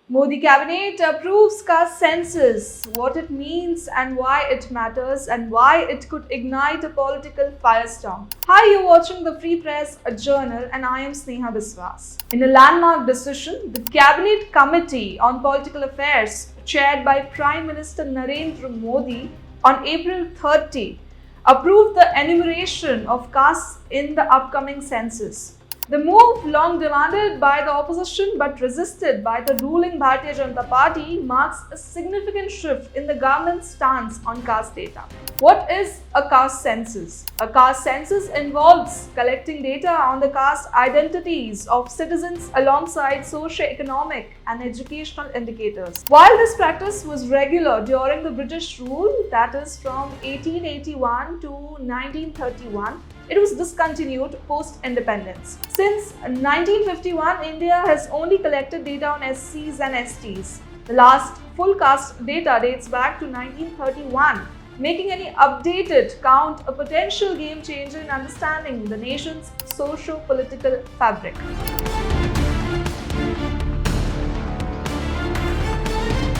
Modi cabinet approves caste census, what it means and why it matters and why it could ignite a political firestorm. Hi, you're watching the Free Press Journal and I am Sneha Biswas. In a landmark decision, the Cabinet Committee on Political Affairs, chaired by Prime Minister Narendra Modi on April 30, approved the enumeration of castes in the upcoming census. The move, long demanded by the opposition but resisted by the ruling Bharatiya Janata Party, marks a significant shift in the government's stance on caste data. What is a caste census? A caste census involves collecting data on the caste identities of citizens alongside socio-economic and educational indicators. While this practice was regular during the British rule, that is from 1881 to 1931, it was discontinued post-independence. Since 1951, India has only collected data on SCs and STs. The last full caste data dates back to 1931, making any updated count a potential game changer in understanding the nation's socio-political fabric.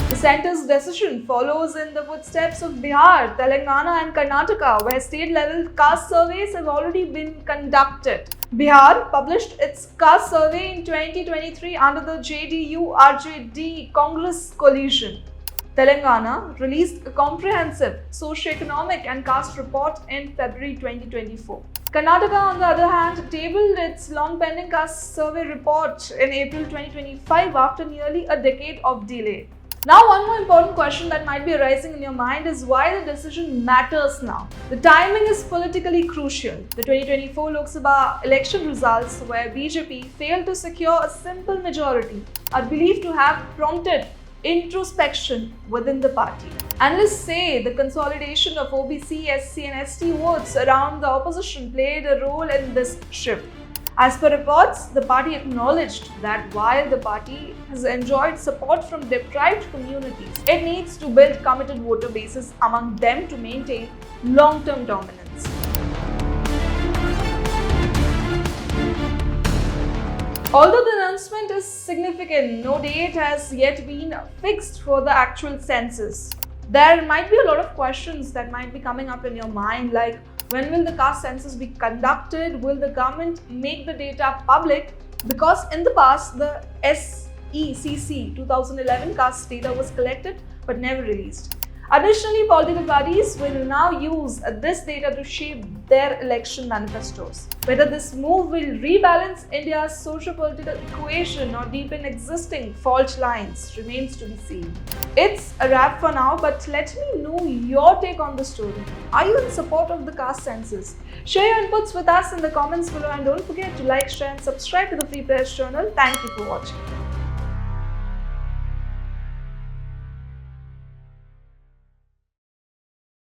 The centre's decision follows in the footsteps of Bihar, Telangana and Karnataka, where state-level caste surveys have already been conducted. Bihar published its caste survey in 2023 under the JDU-RJD Congress coalition. Telangana released a comprehensive socio-economic and caste report in February 2024. Karnataka, on the other hand, tabled its long-pending caste survey report in April 2025 after nearly a decade of delay. Now, one more important question that might be arising in your mind is why the decision matters now. The timing is politically crucial. The 2024 Lok Sabha election results, where BJP failed to secure a simple majority, are believed to have prompted introspection within the party. Analysts say the consolidation of OBC, SC and ST votes around the opposition played a role in this shift. As per reports, the party acknowledged that while the party has enjoyed support from deprived communities, it needs to build committed voter bases among them to maintain long-term dominance. Although the announcement is significant, no date has yet been fixed for the actual census. There might be a lot of questions that might be coming up in your mind, like when will the caste census be conducted? Will the government make the data public? Because in the past, the SECC 2011 caste data was collected but never released. Additionally, political parties will now use this data to shape their election manifestos. Whether this move will rebalance India's socio-political equation or deepen existing fault lines remains to be seen. It's a wrap for now, but let me know your take on the story. Are you in support of the caste census? Share your inputs with us in the comments below and don't forget to like, share and subscribe to the Free Press Journal. Thank you for watching.